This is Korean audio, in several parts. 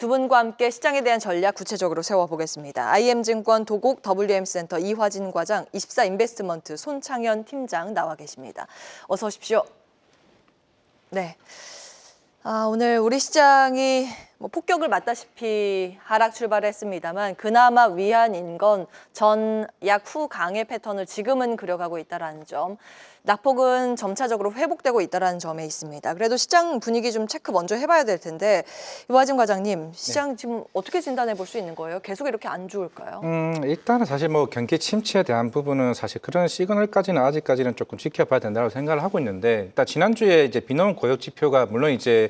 두 분과 함께 시장에 대한 전략 구체적으로 세워보겠습니다. IM증권 도곡 WM센터 이화진 과장, 24인베스트먼트 손창현 팀장 나와 계십니다. 어서 오십시오. 네. 오늘 우리 시장이 폭격을 맞다시피 하락 출발했습니다만 그나마 위안인 건 전약 후 강의 패턴을 지금은 그려가고 있다는 점. 낙폭은 점차적으로 회복되고 있다는 점에 있습니다. 그래도 시장 분위기 좀 체크 먼저 해봐야 될 텐데 이화진 과장님, 시장 지금 어떻게 진단해 볼 수 있는 거예요? 계속 이렇게 안 좋을까요? 일단은 사실 경기 침체에 대한 부분은 사실 그런 시그널까지는 아직까지는 조금 지켜봐야 된다고 생각을 하고 있는데, 일단 지난주에 이제 비농 고용 지표가 물론 이제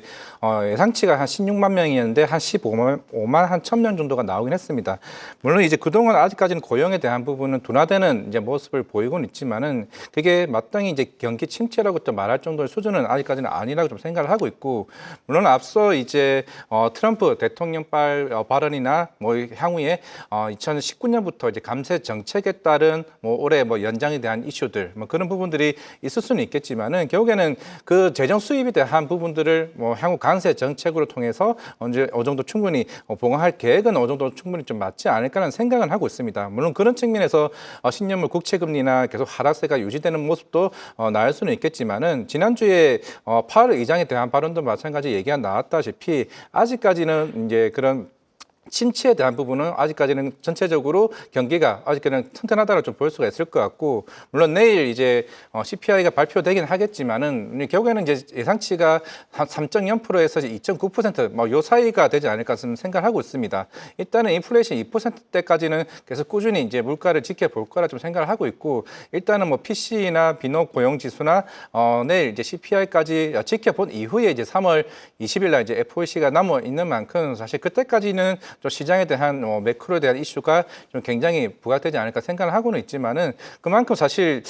예상치가 한 16만 명이었는데 한 15만 한 1,000명 정도가 나오긴 했습니다. 물론 이제 그동안 아직까지는 고용에 대한 부분은 둔화되는 이제 모습을 보이고는 있지만은 그게 마땅히 이제 경기 침체라고 또 말할 정도의 수준은 아직까지는 아니라고 좀 생각을 하고 있고, 물론 앞서 이제 트럼프 대통령 발언이나 향후에 2019년부터 이제 감세 정책에 따른 올해 연장에 대한 이슈들 그런 부분들이 있을 수는 있겠지만은 결국에는 그 재정 수입에 대한 부분들을 향후 강세 정책으로 통해서 어느 정도 충분히 보강할 계획은 어느 정도 충분히 좀 맞지 않을까라는 생각은 하고 있습니다. 물론 그런 측면에서 신년물 국채금리나 계속 하락세가 유지되는 모습도 나올 수는 있겠지만은, 지난주에 파월 의장에 대한 발언도 마찬가지 얘기가 나왔다시피 아직까지는 이제 그런 침체에 대한 부분은 아직까지는 전체적으로 경기가 아직까지는 튼튼하다고 좀 볼 수가 있을 것 같고, 물론 내일 이제 CPI가 발표되긴 하겠지만은 결국에는 이제 예상치가 한 3.0%에서 2.9% 요 사이가 되지 않을까 생각하고 있습니다. 일단은 인플레이션 2%대까지는 계속 꾸준히 이제 물가를 지켜볼 거라 좀 생각을 하고 있고, 일단은 PC나 비농 고용 지수나 내일 이제 CPI까지 지켜본 이후에 이제 3월 20일 날 이제 FOMC가 남아 있는 만큼 사실 그때까지는 또 시장에 대한 매크로에 대한 이슈가 좀 굉장히 부각되지 않을까 생각을 하고는 있지만은, 그만큼 사실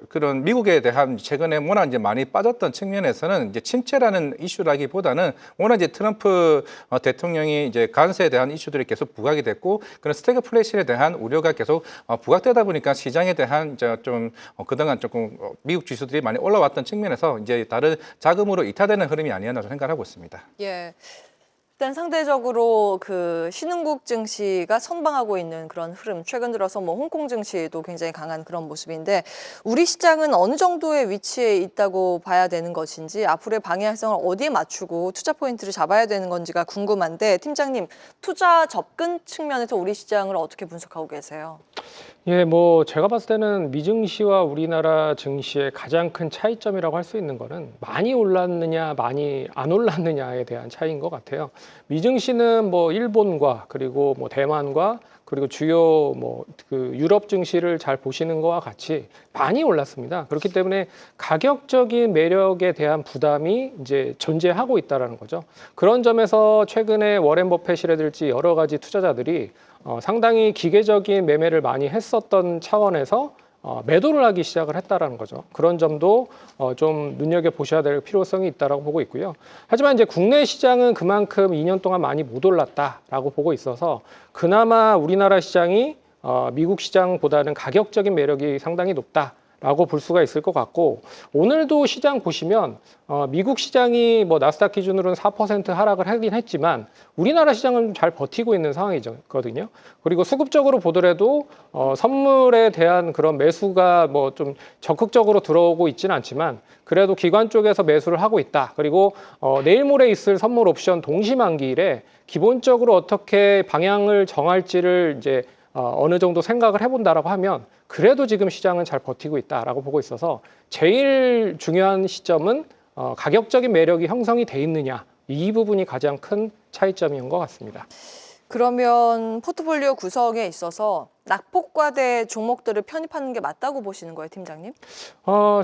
그런 미국에 대한 최근에 워낙 이제 많이 빠졌던 측면에서는 이제 침체라는 이슈라기보다는 워낙 이제 트럼프 대통령이 이제 관세에 대한 이슈들이 계속 부각이 됐고, 그런 스태그플레이션에 대한 우려가 계속 부각되다 보니까 시장에 대한 좀 그동안 조금 미국 지수들이 많이 올라왔던 측면에서 이제 다른 자금으로 이탈되는 흐름이 아니었나 생각을 하고 있습니다. 예. 일단 상대적으로 그 신흥국 증시가 선방하고 있는 그런 흐름, 최근 들어서 홍콩 증시도 굉장히 강한 그런 모습인데, 우리 시장은 어느 정도의 위치에 있다고 봐야 되는 것인지, 앞으로의 방향성을 어디에 맞추고 투자 포인트를 잡아야 되는 건지가 궁금한데, 팀장님, 투자 접근 측면에서 우리 시장을 어떻게 분석하고 계세요? 예, 제가 봤을 때는 미증시와 우리나라 증시의 가장 큰 차이점이라고 할 수 있는 거는 많이 올랐느냐, 많이 안 올랐느냐에 대한 차이인 것 같아요. 미증시는 일본과 그리고 대만과 그리고 주요 그 유럽 증시를 잘 보시는 것과 같이 많이 올랐습니다. 그렇기 때문에 가격적인 매력에 대한 부담이 이제 존재하고 있다는 거죠. 그런 점에서 최근에 워렌 버핏이라든지 여러 가지 투자자들이 상당히 기계적인 매매를 많이 했었던 차원에서 매도를 하기 시작을 했다라는 거죠. 그런 점도 좀 눈여겨보셔야 될 필요성이 있다고 보고 있고요. 하지만 이제 국내 시장은 그만큼 2년 동안 많이 못 올랐다라고 보고 있어서 그나마 우리나라 시장이 미국 시장보다는 가격적인 매력이 상당히 높다라고 볼 수가 있을 것 같고, 오늘도 시장 보시면 미국 시장이 나스닥 기준으로는 4% 하락을 하긴 했지만 우리나라 시장은 잘 버티고 있는 상황이거든요. 그리고 수급적으로 보더라도 선물에 대한 그런 매수가 좀 적극적으로 들어오고 있지는 않지만 그래도 기관 쪽에서 매수를 하고 있다. 그리고 내일 모레 있을 선물 옵션 동시만기일에 기본적으로 어떻게 방향을 정할지를 이제 어느 정도 생각을 해본다라고 하면 그래도 지금 시장은 잘 버티고 있다라고 보고 있어서, 제일 중요한 시점은 가격적인 매력이 형성이 돼 있느냐, 이 부분이 가장 큰 차이점인 것 같습니다. 그러면 포트폴리오 구성에 있어서 낙폭과대 종목들을 편입하는 게 맞다고 보시는 거예요, 팀장님?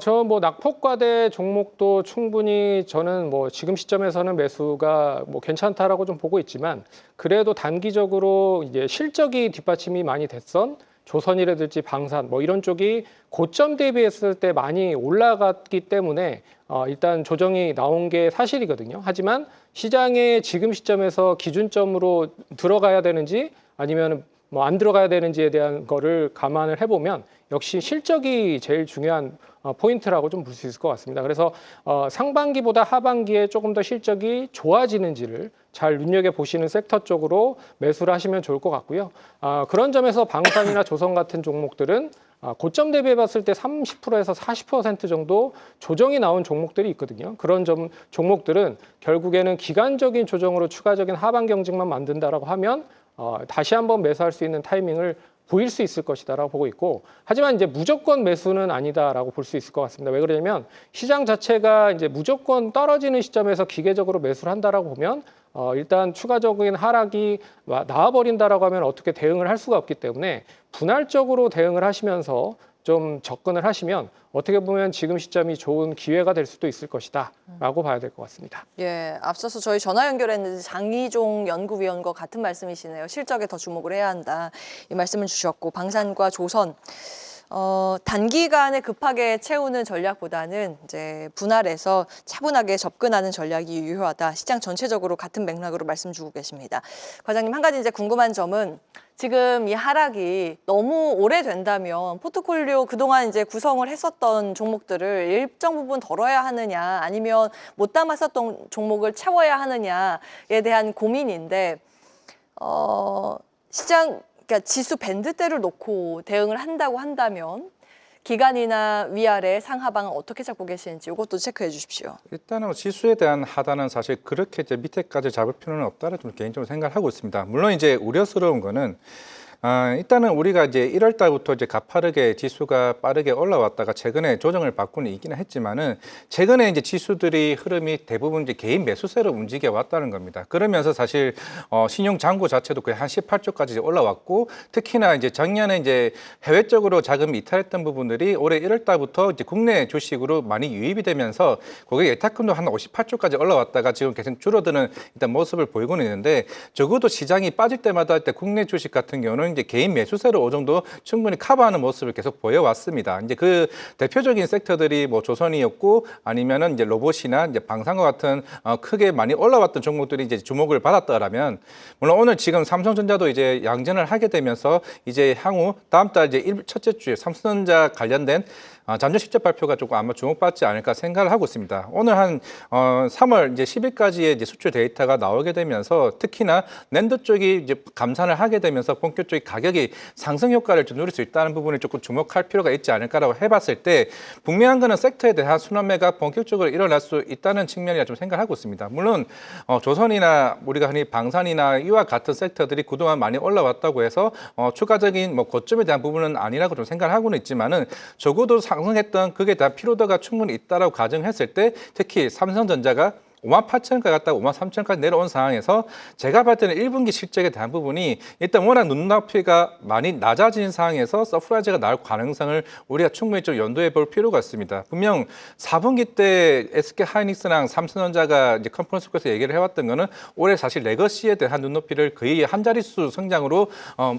저 낙폭과대 종목도 충분히 저는 지금 시점에서는 매수가 괜찮다라고 좀 보고 있지만, 그래도 단기적으로 이제 실적이 뒷받침이 많이 됐던 조선이라든지 방산 이런 쪽이 고점 대비했을 때 많이 올라갔기 때문에 일단 조정이 나온 게 사실이거든요. 하지만 시장의 지금 시점에서 기준점으로 들어가야 되는지 아니면 안 들어가야 되는지에 대한 거를 감안을 해보면 역시 실적이 제일 중요한 포인트라고 좀 볼 수 있을 것 같습니다. 그래서 상반기보다 하반기에 조금 더 실적이 좋아지는지를 잘 눈여겨 보시는 섹터 쪽으로 매수를 하시면 좋을 것 같고요. 그런 점에서 방산이나 조선 같은 종목들은 고점 대비해 봤을 때 30%에서 40% 정도 조정이 나온 종목들이 있거든요. 그런 종목들은 결국에는 기간적인 조정으로 추가적인 하방 경직만 만든다라고 하면 다시 한번 매수할 수 있는 타이밍을 보일 수 있을 것이다라고 보고 있고, 하지만 이제 무조건 매수는 아니다라고 볼 수 있을 것 같습니다. 왜 그러냐면 시장 자체가 이제 무조건 떨어지는 시점에서 기계적으로 매수를 한다라고 보면 일단 추가적인 하락이 나와버린다라고 하면 어떻게 대응을 할 수가 없기 때문에 분할적으로 대응을 하시면서 좀 접근을 하시면 어떻게 보면 지금 시점이 좋은 기회가 될 수도 있을 것이다라고 봐야 될 것 같습니다. 예, 앞서서 저희 전화 연결했는데 장희종 연구위원과 같은 말씀이시네요. 실적에 더 주목을 해야 한다. 이 말씀을 주셨고, 방산과 조선 단기간에 급하게 채우는 전략보다는 이제 분할해서 차분하게 접근하는 전략이 유효하다. 시장 전체적으로 같은 맥락으로 말씀 주고 계십니다. 과장님, 한 가지 이제 궁금한 점은 지금 이 하락이 너무 오래된다면 포트폴리오 그동안 이제 구성을 했었던 종목들을 일정 부분 덜어야 하느냐, 아니면 못 담았었던 종목을 채워야 하느냐에 대한 고민인데, 그러니까 지수 밴드대를 놓고 대응을 한다고 한다면 기간이나 위아래 상하방은 어떻게 잡고 계시는지 이것도 체크해 주십시오. 일단은 지수에 대한 하단은 사실 그렇게 이제 밑에까지 잡을 필요는 없다는 좀 개인적으로 생각을 하고 있습니다. 물론 이제 우려스러운 거는 일단은 우리가 이제 1월 달부터 이제 가파르게 지수가 빠르게 올라왔다가 최근에 조정을 받고는 있기는 했지만은 최근에 이제 지수들이 흐름이 대부분 이제 개인 매수세로 움직여 왔다는 겁니다. 그러면서 사실 신용 잔고 자체도 거의 한 18조까지 올라왔고, 특히나 이제 작년에 이제 해외 쪽으로 자금이 이탈했던 부분들이 올해 1월 달부터 이제 국내 주식으로 많이 유입이 되면서 거기에 예탁금도 한 58조까지 올라왔다가 지금 계속 줄어드는 일단 모습을 보이고는 있는데, 적어도 시장이 빠질 때마다 할 때 국내 주식 같은 경우는 이제 개인 매수세로 어느 정도 충분히 커버하는 모습을 계속 보여왔습니다. 이제 그 대표적인 섹터들이 뭐 조선이었고, 아니면은 이제 로봇이나 이제 방산과 같은 크게 많이 올라왔던 종목들이 이제 주목을 받았다라면, 물론 오늘 지금 삼성전자도 이제 양전을 하게 되면서 이제 향후 다음 달 이제 첫째 주에 삼성전자 관련된 잠정 실적 발표가 조금 아마 주목받지 않을까 생각을 하고 있습니다. 오늘 한 3월 이제 10일까지의 이제 수출 데이터가 나오게 되면서, 특히나 낸드 쪽이 이제 감산을 하게 되면서 본격적인 가격이 상승 효과를 좀 누릴 수 있다는 부분을 조금 주목할 필요가 있지 않을까라고 해봤을 때, 분명한 거는 섹터에 대한 순환매가 본격적으로 일어날 수 있다는 측면이라 좀 생각하고 있습니다. 물론 조선이나 우리가 흔히 방산이나 이와 같은 섹터들이 그동안 많이 올라왔다고 해서 추가적인 뭐 고점에 대한 부분은 아니라고 좀 생각하고는 있지만은, 적어도 상승했던 그에 대한 피로도가 충분히 있다라고 가정했을 때, 특히 삼성전자가 58,000원까지 갔다가 53,000원까지 내려온 상황에서 제가 봤을 때는 1분기 실적에 대한 부분이 일단 워낙 눈높이가 많이 낮아진 상황에서 서프라이즈가 나올 가능성을 우리가 충분히 좀 연도해 볼 필요가 있습니다. 분명 4분기 때 SK 하이닉스랑 삼성전자가 이제 컨퍼런스 콜에서 얘기를 해왔던 거는 올해 사실 레거시에 대한 눈높이를 거의 한 자릿수 성장으로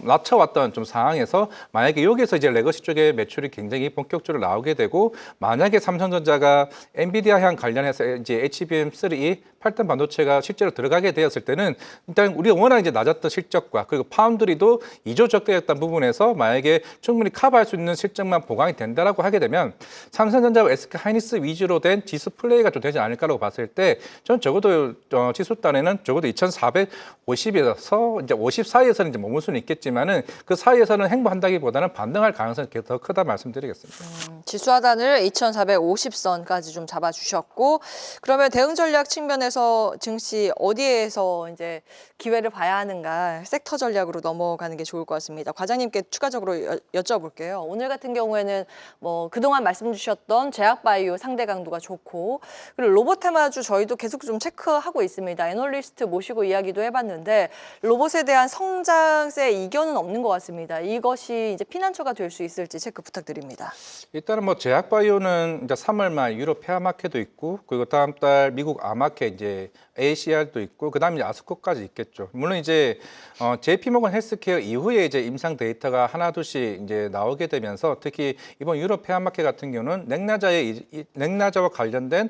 낮춰왔던 좀 상황에서, 만약에 여기서 이제 레거시 쪽에 매출이 굉장히 본격적으로 나오게 되고, 만약에 삼성전자가 엔비디아향 관련해서 이제 HBM3 8단 반도체가 실제로 들어가게 되었을 때는, 일단 우리가 워낙 이제 낮았던 실적과 그리고 파운드리도 2조 적대였던 부분에서 만약에 충분히 커버할 수 있는 실적만 보강이 된다라고 하게 되면 삼성전자와 SK 하이닉스 위주로 된 지수 플레이가 좀 되지 않을까라고 봤을 때, 저는 적어도 지수 단에는 적어도 2,450에서 이제 50 사이에서는 이제 머물 수는 있겠지만은, 그 사이에서는 행보한다기보다는 반등할 가능성이 더 크다 말씀드리겠습니다. 지수 하단을 2,450선까지 좀 잡아주셨고, 그러면 대응 전략 측면에서 증시 어디에서 이제 기회를 봐야 하는가, 섹터 전략으로 넘어가는 게 좋을 것 같습니다. 과장님께 추가적으로 여쭤볼게요. 오늘 같은 경우에는 뭐 그동안 말씀 주셨던 제약바이오 상대 강도가 좋고, 그리고 로봇테마주 저희도 계속 좀 체크하고 있습니다. 애널리스트 모시고 이야기도 해봤는데 로봇에 대한 성장세 이견은 없는 것 같습니다. 이것이 이제 피난처가 될 수 있을지 체크 부탁드립니다. 일단은 뭐 제약바이오는 이제 3월 말 유럽 폐암마켓도 있고, 그리고 다음 달 미국 아마켓 이제 ACR도 있고, 그다음에 이제 아스코까지 있겠죠. 물론 이제 JP모건 헬스케어 이후에 이제 임상 데이터가 하나둘씩 이제 나오게 되면서, 특히 이번 유럽 폐암마켓 같은 경우는 냉나자와 관련된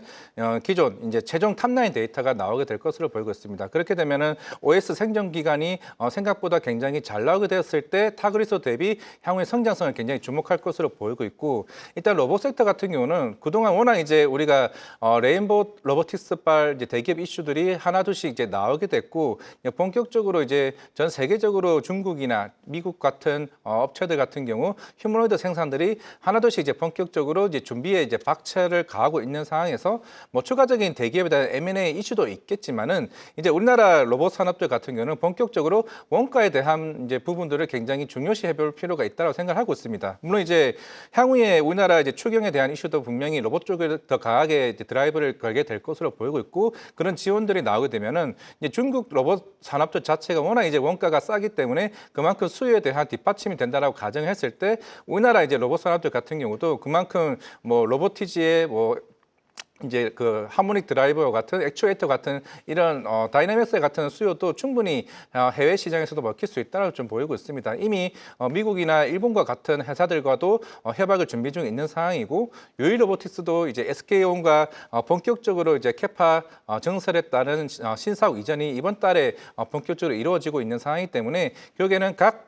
기존 이제 최종 탑라인 데이터가 나오게 될 것으로 보이고 있습니다. 그렇게 되면은 OS 생존 기간이 생각보다 굉장히 잘 나오게 되었을 때 타그리소 대비 향후의 성장성을 굉장히 주목할 것으로 보이고 있고, 일단 로봇 섹터 같은 경우는 그동안 워낙 이제 우리가 레인보우 로보틱스발 이제 대기업 이슈들이 기술이 하나둘씩 이제 나오게 됐고 본격적으로 이제 전 세계적으로 중국이나 미국 같은 업체들 같은 경우 휴머노이드 생산들이 하나둘씩 이제 본격적으로 이제 준비에 이제 박차를 가하고 있는 상황에서 뭐 추가적인 대기업에 대한 M&A 이슈도 있겠지만은 이제 우리나라 로봇 산업들 같은 경우는 본격적으로 원가에 대한 이제 부분들을 굉장히 중요시 해볼 필요가 있다고 생각하고 있습니다. 물론 이제 향후에 우리나라 이제 추경에 대한 이슈도 분명히 로봇 쪽에 더 강하게 이제 드라이브를 걸게 될 것으로 보이고 있고 그런 지원들이 나오게 되면은 이제 중국 로봇 산업들 자체가 워낙 이제 원가가 싸기 때문에 그만큼 수요에 대한 뒷받침이 된다라고 가정을 했을 때 우리나라 이제 로봇 산업들 같은 경우도 그만큼 뭐 로보티지의 뭐 이제 그 하모닉 드라이버 같은 액추에이터 같은 이런 다이내믹스 같은 수요도 충분히 해외 시장에서도 먹힐 수 있다고 좀 보이고 있습니다. 이미 미국이나 일본과 같은 회사들과도 협약을 준비 중에 있는 상황이고 요이 로보틱스도 이제 SK온과 본격적으로 이제 캐파 증설에 따른 신사업 이전이 이번 달에 본격적으로 이루어지고 있는 상황이기 때문에 결국에는 각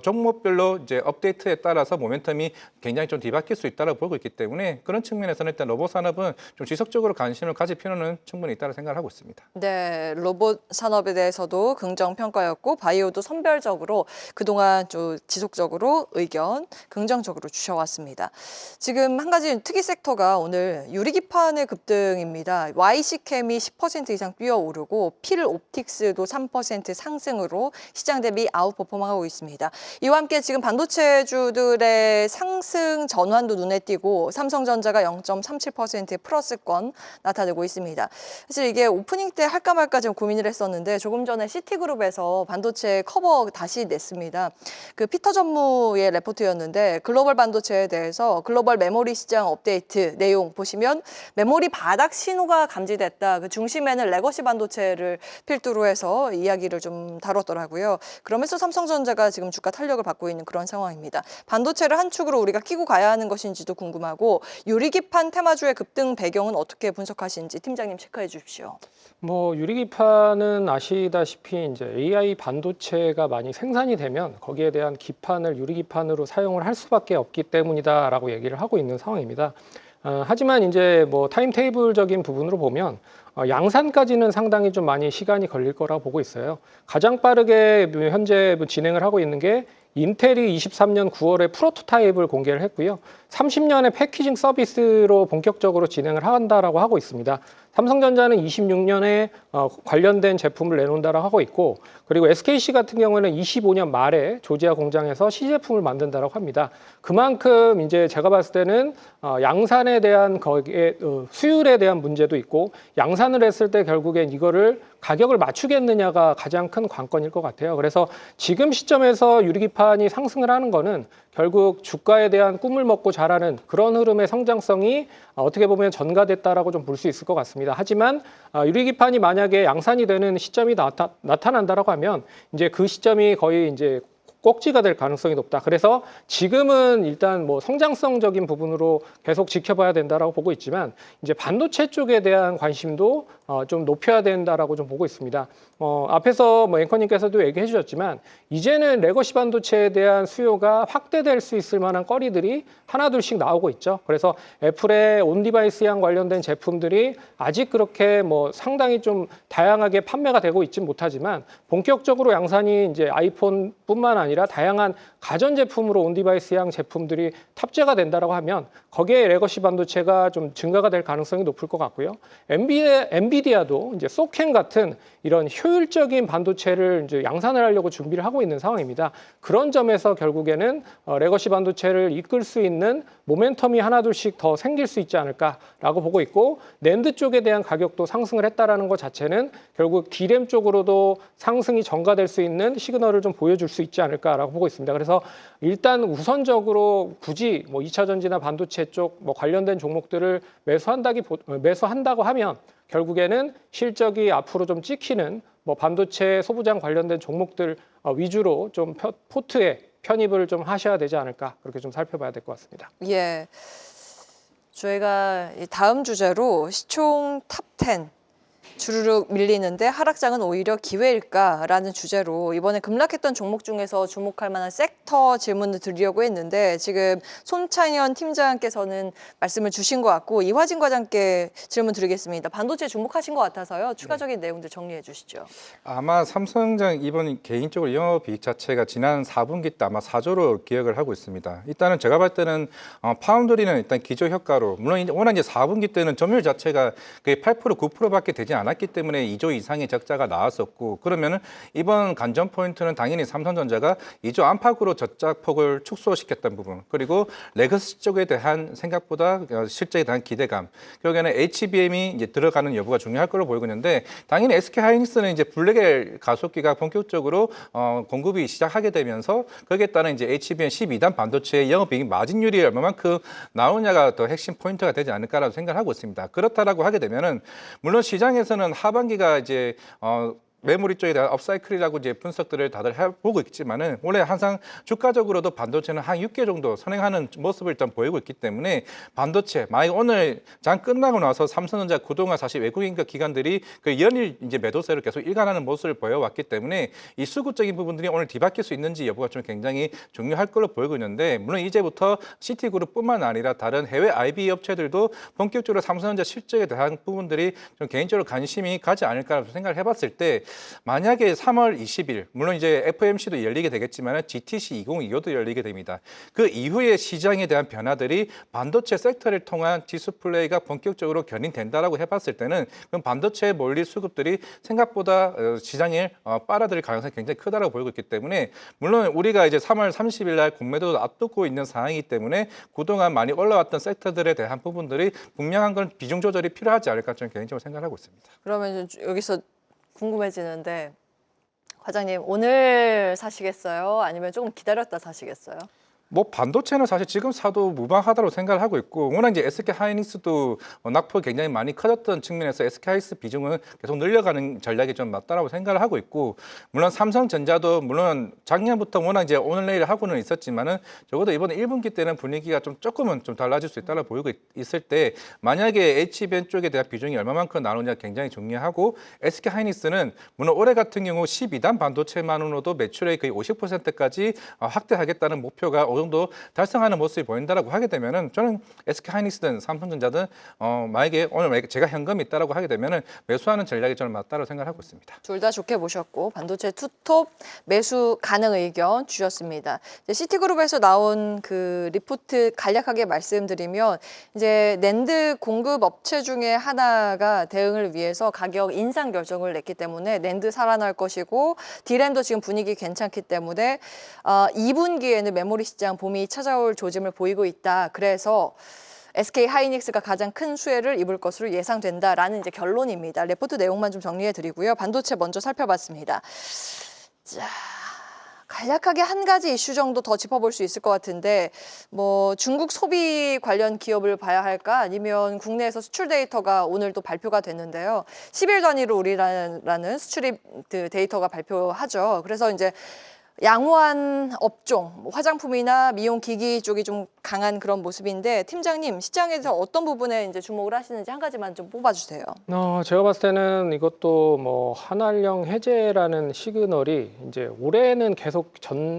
종목별로 이제 업데이트에 따라서 모멘텀이 굉장히 좀 뒤바뀔 수 있다고 보고 있기 때문에 그런 측면에서는 일단 로봇 산업은 좀 지속적으로 관심을 가질 필요는 충분히 있다고 생각을 하고 있습니다. 네, 로봇 산업에 대해서도 긍정 평가였고 바이오도 선별적으로 그동안 좀 지속적으로 의견 긍정적으로 주셔왔습니다. 지금 한 가지 특이 섹터가 오늘 유리기판의 급등입니다. YC캠이 10% 이상 뛰어오르고 필옵틱스도 3% 상승으로 시장 대비 아웃퍼폼하고 있습니다. 이와 함께 지금 반도체주들의 상승 전환도 눈에 띄고 삼성전자가 0.37%의 플러스권 나타내고 있습니다. 사실 이게 오프닝 때 할까 말까 좀 고민을 했었는데 조금 전에 시티그룹에서 반도체 커버 다시 냈습니다. 그 피터 전무의 레포트였는데 글로벌 반도체에 대해서 글로벌 메모리 시장 업데이트 내용 보시면 메모리 바닥 신호가 감지됐다. 그 중심에는 레거시 반도체를 필두로 해서 이야기를 좀 다뤘더라고요. 그러면서 삼성전자가 지금 주가 탄력을 받고 있는 그런 상황입니다. 반도체를 한 축으로 우리가 끼고 가야 하는 것인지도 궁금하고 유리기판 테마주의 급등 배경은 어떻게 분석하시는지 팀장님 체크해 주십시오. 뭐 유리기판은 아시다시피 이제 AI 반도체가 많이 생산이 되면 거기에 대한 기판을 유리기판으로 사용을 할 수밖에 없기 때문이다라고 얘기를 하고 있는 상황입니다. 하지만 이제 뭐 타임테이블적인 부분으로 보면 양산까지는 상당히 좀 많이 시간이 걸릴 거라고 보고 있어요. 가장 빠르게 현재 진행을 하고 있는 게 인텔이 23년 9월에 프로토타입을 공개를 했고요. 30년의 패키징 서비스로 본격적으로 진행을 한다라고 하고 있습니다. 삼성전자는 26년에 관련된 제품을 내놓는다라고 하고 있고, 그리고 SKC 같은 경우는 25년 말에 조지아 공장에서 시제품을 만든다라고 합니다. 그만큼 이제 제가 봤을 때는 양산에 대한 거기에 수율에 대한 문제도 있고, 양산을 했을 때 결국엔 이거를 가격을 맞추겠느냐가 가장 큰 관건일 것 같아요. 그래서 지금 시점에서 유리기판이 상승을 하는 거는 결국 주가에 대한 꿈을 먹고 자라는 그런 흐름의 성장성이 어떻게 보면 전가됐다라고 좀 볼 수 있을 것 같습니다. 하지만 유리기판이 만약에 양산이 되는 시점이 나타난다라고 하면 이제 그 시점이 거의 이제 꼭지가 될 가능성이 높다. 그래서 지금은 일단 뭐 성장성적인 부분으로 계속 지켜봐야 된다라고 보고 있지만 이제 반도체 쪽에 대한 관심도 좀 높여야 된다라고 좀 보고 있습니다. 앞에서 뭐 앵커님께서도 얘기해 주셨지만 이제는 레거시 반도체에 대한 수요가 확대될 수 있을 만한 거리들이 하나둘씩 나오고 있죠. 그래서 애플의 온디바이스향 관련된 제품들이 아직 그렇게 뭐 상당히 좀 다양하게 판매가 되고 있진 못하지만 본격적으로 양산이 이제 아이폰뿐만 아니라 다양한 가전제품으로 온디바이스향 제품들이 탑재가 된다라고 하면 거기에 레거시 반도체가 좀 증가가 될 가능성이 높을 것 같고요. 엔비디아도 이제 소켄 같은 이런 효율적인 반도체를 이제 양산을 하려고 준비를 하고 있는 상황입니다. 그런 점에서 결국에는 레거시 반도체를 이끌 수 있는 모멘텀이 하나둘씩 더 생길 수 있지 않을까라고 보고 있고, 낸드 쪽에 대한 가격도 상승을 했다라는 것 자체는 결국 D램 쪽으로도 상승이 전가될 수 있는 시그널을 좀 보여줄 수 있지 않을까라고 보고 있습니다. 그래서 일단 우선적으로 굳이 뭐 2차 전지나 반도체 쪽 뭐 관련된 종목들을 매수한다고 하면 결국에는 실적이 앞으로 좀 찍히는 뭐 반도체 소부장 관련된 종목들 위주로 좀 포트에 편입을 좀 하셔야 되지 않을까, 그렇게 좀 살펴봐야 될 것 같습니다. 예, 저희가 다음 주제로 시총 탑10 주르륵 밀리는데 하락장은 오히려 기회일까라는 주제로 이번에 급락했던 종목 중에서 주목할 만한 섹터 질문을 드리려고 했는데 지금 손창현 팀장께서는 말씀을 주신 것 같고 이화진 과장께 질문 드리겠습니다. 반도체 주목하신 것 같아서요. 추가적인 내용들 정리해 주시죠. 아마 삼성전자 이번 개인적으로 영업이익 자체가 지난 4분기 때 아마 4조로 기억을 하고 있습니다. 일단은 제가 봤을 때는 파운드리는 일단 기저 효과로 물론 워낙 이제 4분기 때는 점유율 자체가 거의 8% 9%밖에 되지 않았기 때문에 2조 이상의 적자가 나왔었고 그러면은 이번 관전 포인트는 당연히 삼성전자가 2조 안팎으로 적자폭을 축소시켰던 부분 그리고 레거시 쪽에 대한 생각보다 실적에 대한 기대감 결국에는 HBM이 이제 들어가는 여부가 중요할 걸로 보이고 있는데 당연히 SK하이닉스는 이제 블랙의 가속기가 본격적으로 공급이 시작하게 되면서 거기에 따른 이제 HBM 12단 반도체의 영업이익 마진율이 얼마만큼 나오냐가 더 핵심 포인트가 되지 않을까라고 생각을 하고 있습니다. 그렇다라고 하게 되면은 물론 시장에서는 하반기가 이제 메모리 쪽에 대한 업사이클이라고 이제 분석들을 다들 해보고 있지만은 원래 항상 주가적으로도 반도체는 한 6개 정도 선행하는 모습을 일단 보이고 있기 때문에 반도체 만약 오늘 장 끝나고 나서 삼성전자 그동안 사실 외국인 기관들이 그 연일 이제 매도세를 계속 일관하는 모습을 보여왔기 때문에 이 수급적인 부분들이 오늘 뒤바뀔 수 있는지 여부가 좀 굉장히 중요할 걸로 보이고 있는데 물론 이제부터 시티그룹뿐만 아니라 다른 해외 IB 업체들도 본격적으로 삼성전자 실적에 대한 부분들이 좀 개인적으로 관심이 가지 않을까라고 생각을 해봤을 때 만약에 3월 20일 물론 이제 FOMC도 열리게 되겠지만 GTC 2025도 열리게 됩니다. 그 이후에 시장에 대한 변화들이 반도체 섹터를 통한 디스플레이가 본격적으로 견인된다라고 해봤을 때는 그럼 반도체 몰리 수급들이 생각보다 시장에 빨아들일 가능성이 굉장히 크다라고 보이고 있기 때문에 물론 우리가 이제 3월 30일 날 공매도도 앞두고 있는 상황이기 때문에 그동안 많이 올라왔던 섹터들에 대한 부분들이 분명한 건 비중 조절이 필요하지 않을까 저는 개인적으로 생각하고 있습니다. 그러면 여기서 궁금해지는데 과장님 오늘 사시겠어요? 아니면 조금 기다렸다 사시겠어요? 뭐 반도체는 사실 지금 사도 무방하다고 생각을 하고 있고 워낙 이제 SK하이닉스도 낙폭이 굉장히 많이 커졌던 측면에서 SK하이닉스 비중은 계속 늘려가는 전략이 좀 맞다라고 생각을 하고 있고 물론 삼성전자도 물론 작년부터 워낙 이제 오늘 내일 하고는 있었지만은 적어도 이번 1분기 때는 분위기가 조금은 좀 달라질 수 있다고 보이고 있을 때 만약에 HBM 쪽에 대한 비중이 얼마만큼 나오느냐 굉장히 중요하고 SK하이닉스는 물론 올해 같은 경우 12단 반도체만으로도 매출의 거의 50%까지 확대하겠다는 목표가 어느 정도 달성하는 모습이 보인다라고 하게 되면은 저는 SK하이닉스든 삼성전자든 만약에 오늘 제가 현금이 있다라고 하게 되면은 매수하는 전략이 저는 맞다고 생각하고 있습니다. 둘 다 좋게 보셨고 반도체 투톱 매수 가능 의견 주셨습니다. 시티그룹에서 나온 그 리포트 간략하게 말씀드리면 이제 낸드 공급 업체 중에 하나가 대응을 위해서 가격 인상 결정을 냈기 때문에 낸드 살아날 것이고 디램도 지금 분위기 괜찮기 때문에 2분기에는 메모리 시장 봄이 찾아올 조짐을 보이고 있다. 그래서 SK하이닉스가 가장 큰 수혜를 입을 것으로 예상된다라는 이제 결론입니다. 레포트 내용만 좀 정리해 드리고요. 반도체 먼저 살펴봤습니다. 자, 간략하게 한 가지 이슈 정도 더 짚어볼 수 있을 것 같은데 뭐 중국 소비 관련 기업을 봐야 할까 아니면 국내에서 수출 데이터가 오늘 또 발표가 됐는데요. 10일 단위로 우리라는 수출입 데이터가 발표하죠. 그래서 이제 양호한 업종, 화장품이나 미용 기기 쪽이 좀 강한 그런 모습인데 팀장님 시장에서 어떤 부분에 이제 주목을 하시는지 한 가지만 좀 뽑아주세요. 제가 봤을 때는 이것도 뭐 한알령 해제라는 시그널이 이제 올해는 계속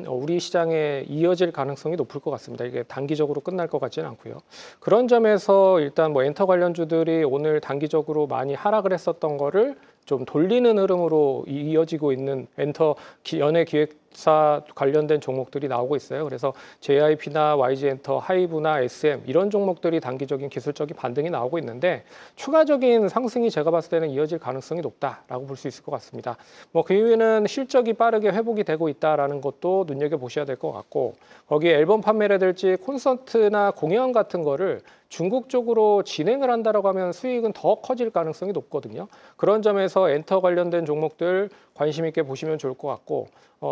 우리 시장에 이어질 가능성이 높을 것 같습니다. 이게 단기적으로 끝날 것 같지는 않고요. 그런 점에서 일단 뭐 엔터 관련주들이 오늘 단기적으로 많이 하락을 했었던 거를 좀 돌리는 흐름으로 이어지고 있는 엔터 연예 기획사 관련된 종목들이 나오고 있어요. 그래서 JIP나 YG엔터, 하이브나 SM 이런 종목들이 단기적인 기술적인 반등이 나오고 있는데 추가적인 상승이 제가 봤을 때는 이어질 가능성이 높다라고 볼 수 있을 것 같습니다. 뭐 그 이유는 실적이 빠르게 회복이 되고 있다라는 것도 눈여겨보셔야 될 것 같고 거기에 앨범 판매라든지 콘서트나 공연 같은 거를 중국 쪽으로 진행을 한다라고 하면 수익은 더 커질 가능성이 높거든요. 그런 점에서 엔터 관련된 종목들 관심 있게 보시면 좋을 것 같고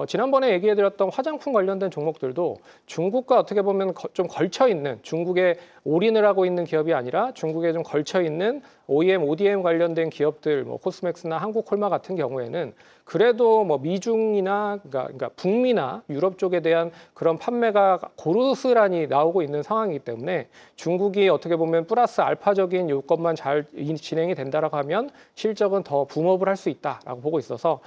지난번에 얘기해드렸던 화장품 관련된 종목들도 중국과 어떻게 보면 좀 걸쳐있는 중국에 올인을 하고 있는 기업이 아니라 중국에 좀 걸쳐있는 OEM, ODM 관련된 기업들, 뭐 코스맥스나 한국콜마 같은 경우에는 그래도 뭐 미중이나 그러니까 북미나 유럽 쪽에 대한 그런 판매가 고스란히 나오고 있는 상황이기 때문에 중국이 이론이 어떻게 보면 플러스 알파적인 요건만 잘 진행이 된다라고 하면 실적은 더 붐업을 할 수 있다라고 보고 있어서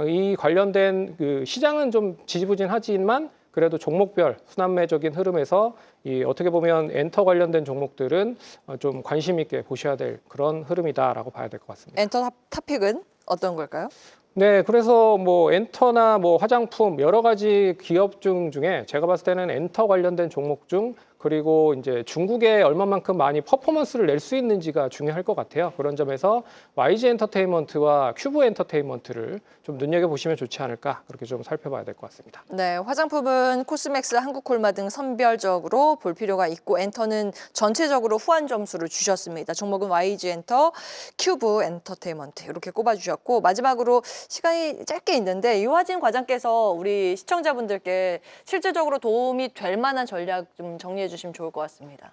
이 관련된 그 시장은 좀 지지부진하지만 그래도 종목별 순환매적인 흐름에서 이 어떻게 보면 엔터 관련된 종목들은 좀 관심 있게 보셔야 될 그런 흐름이다라고 봐야 될 것 같습니다. 엔터 탑픽은 어떤 걸까요? 네, 그래서 뭐 엔터나 뭐 화장품 여러 가지 기업중 중에 제가 봤을 때는 엔터 관련된 종목 중 그리고 이제 중국에 얼마만큼 많이 퍼포먼스를 낼 수 있는지가 중요할 것 같아요. 그런 점에서 YG 엔터테인먼트와 큐브 엔터테인먼트를 좀 눈여겨보시면 좋지 않을까 그렇게 좀 살펴봐야 될 것 같습니다. 네, 화장품은 코스맥스, 한국콜마 등 선별적으로 볼 필요가 있고 엔터는 전체적으로 후한 점수를 주셨습니다. 종목은 YG 엔터, 큐브 엔터테인먼트 이렇게 꼽아주셨고 마지막으로 시간이 짧게 있는데 이화진 과장께서 우리 시청자분들께 실질적으로 도움이 될 만한 전략 좀 정리해 주시면 좋을 것 같습니다.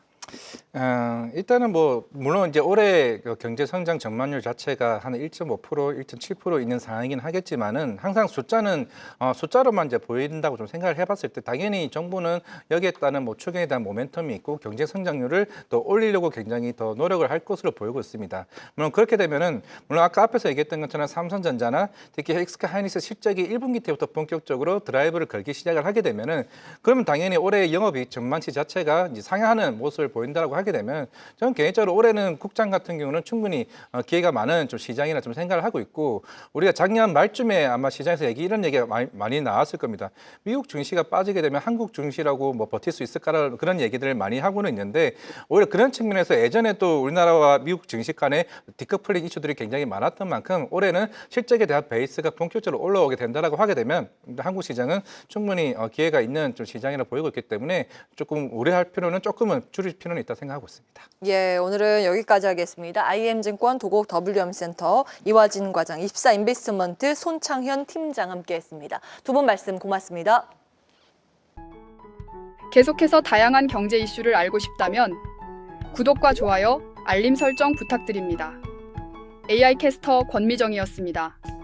일단은 뭐 물론 이제 올해 그 경제 성장 전망률 자체가 한 1.5%, 1.7% 있는 상황이긴 하겠지만은 항상 숫자는 숫자로만 이제 보인다고 좀 생각을 해봤을 때 당연히 정부는 여기에 따른 뭐 추경에 대한 모멘텀이 있고 경제 성장률을 더 올리려고 굉장히 더 노력을 할 것으로 보이고 있습니다. 물론 그렇게 되면은 물론 아까 앞에서 얘기했던 것처럼 삼성전자나 특히 엑스카 하이닉스 실적이 1분기 때부터 본격적으로 드라이브를 걸기 시작을 하게 되면은 그러면 당연히 올해 영업이익 전망치 자체가 이제 상향하는 모습을 보인다라고 하게 되면 저는 개인적으로 올해는 국장 같은 경우는 충분히 기회가 많은 좀 시장이라 좀 생각을 하고 있고 우리가 작년 말쯤에 아마 시장에서 이런 얘기가 많이 나왔을 겁니다. 미국 증시가 빠지게 되면 한국 증시라고 뭐 버틸 수 있을까라는 그런 얘기들을 많이 하고는 있는데 오히려 그런 측면에서 예전에 또 우리나라와 미국 증시 간의 디커플링 이슈들이 굉장히 많았던 만큼 올해는 실적에 대한 베이스가 본격적으로 올라오게 된다라고 하게 되면 한국 시장은 충분히 기회가 있는 좀 시장이라 보이고 있기 때문에 조금 우려할 필요는 조금은 줄일 필요는 있다 생각하고 있습니다. 예, 오늘은 여기까지 하겠습니다. IM증권 도곡 WM센터 이화진 과장, 24 인베스트먼트 손창현 팀장 함께했습니다. 두 분 말씀 고맙습니다. 계속해서 다양한 경제 이슈를 알고 싶다면 구독과 좋아요, 알림 설정 부탁드립니다. AI 캐스터 권미정이었습니다.